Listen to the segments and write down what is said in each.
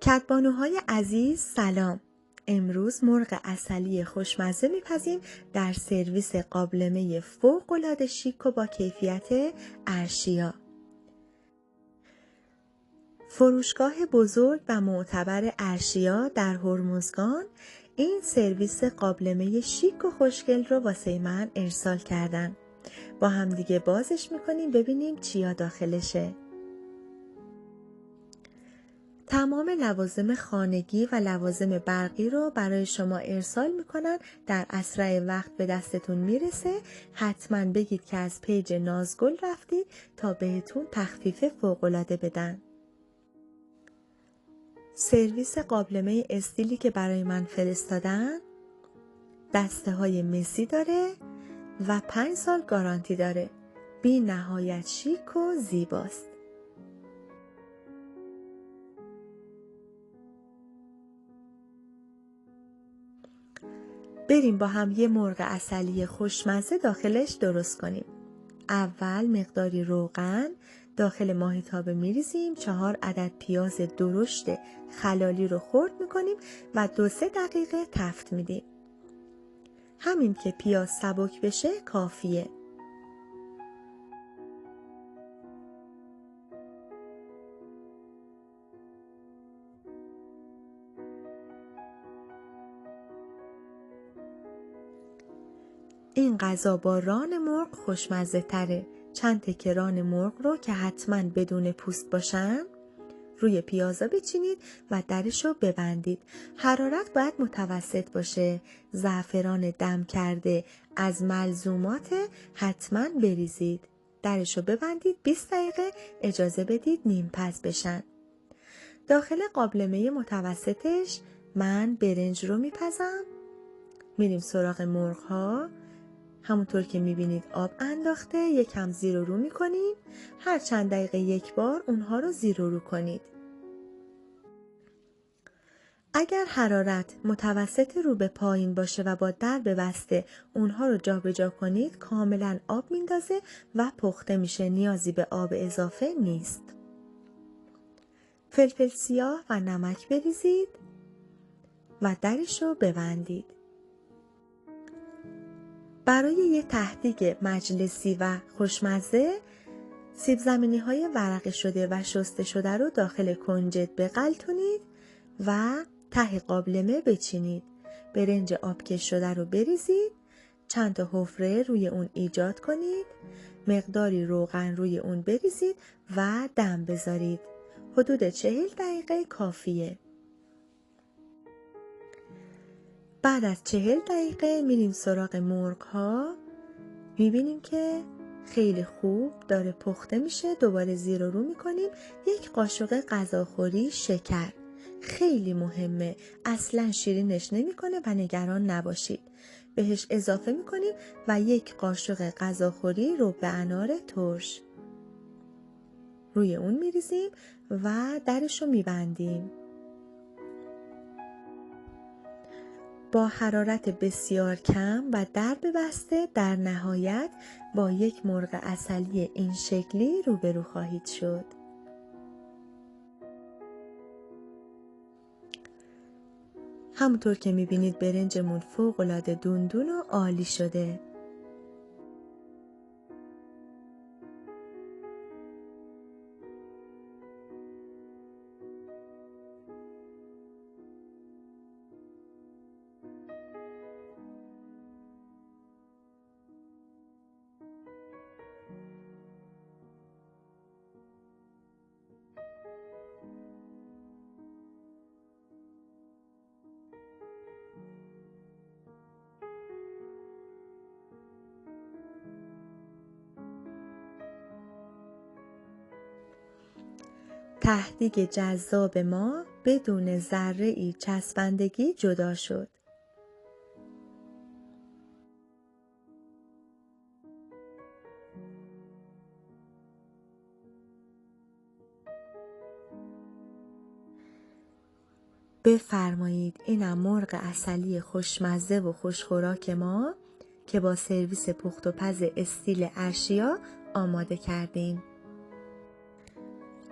کدبانوهای عزیز سلام. امروز مرغ عسلی خوشمزه میپزیم در سرویس قابلمه فوق‌العاده شیک و با کیفیت ارشیا. فروشگاه بزرگ و معتبر ارشیا در هرمزگان این سرویس قابلمه شیک و خوشگل رو واسه من ارسال کردن. با هم دیگه بازش میکنیم ببینیم چیا داخلشه. تمام لوازم خانگی و لوازم برقی رو برای شما ارسال میکنن، در اسرع وقت به دستتون میرسه. حتما بگید که از پیج نازگل رفتید تا بهتون تخفیف فوق‌العاده بدن. سرویس قابلمه استیلی که برای من فرستادن دسته های مسی داره و 5 سال گارانتی داره. بی نهایت شیک و زیباست. بریم با هم یه مرغ عسلی خوشمزه داخلش درست کنیم. اول مقداری روغن داخل ماهیتابه میریزیم، 4 عدد پیاز درشت خلالی رو خرد میکنیم و 2-3 دقیقه تفت میدیم. همین که پیاز سبک بشه کافیه. این غذا با ران مرغ خوشمزه تره. چند تکه ران مرغ رو که حتما بدون پوست باشن روی پیازا بچینید و درشو ببندید. حرارت باید متوسط باشه. زعفران دم کرده از ملزومات حتما بریزید. درشو ببندید. 20 دقیقه اجازه بدید نیم پز بشن. داخل قابلمه متوسطش من برنج رو میپزم. میریم سراغ مرغ ها. همونطور که میبینید آب انداخته. یکم زیر و رو میکنیم. هر چند دقیقه یک بار اونها رو زیر و رو کنید. اگر حرارت متوسط رو به پایین باشه و با در بسته اونها رو جابجا کنید کاملا آب میندازه و پخته میشه. نیازی به آب اضافه نیست. فلفل سیاه و نمک بریزید و درش رو ببندید. برای یه تهدیگ مجلسی و خوشمزه سیب زمینی های ورقه شده و شسته شده رو داخل کنجد بغلتونید و ته قابلمه بچینید. برنج آبکش شده رو بریزید. چند تا حفره روی اون ایجاد کنید. مقداری روغن روی اون بریزید و دم بذارید. حدود 40 دقیقه کافیه. بعد از 40 دقیقه میریم سراغ مرغ ها. میبینیم که خیلی خوب داره پخته میشه. دوباره زیر و رو میکنیم. 1 قاشق غذاخوری شکر خیلی مهمه. اصلا شیرینش نمیکنه و نگران نباشید. بهش اضافه میکنیم و 1 قاشق غذاخوری ربع انار ترش روی اون میریزیم و درشو میبندیم. با حرارت بسیار کم و در بسته در نهایت با 1 مرغ عسلی این شکلی روبرو خواهید شد. همونطور که میبینید برنجمون فوق‌العاده دوندون و عالی شده. تهدیگ جذاب ما بدون ذره‌ای چسبندگی جدا شد. بفرمایید اینم مرغ عسلی خوشمزه و خوشخوراک ما که با سرویس پخت و پز استیل ارشیا آماده کردیم.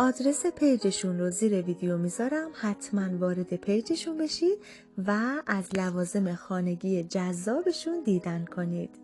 آدرس پیجشون رو زیر ویدیو میذارم، حتما وارد پیجشون بشید و از لوازم خانگی جذابشون دیدن کنید.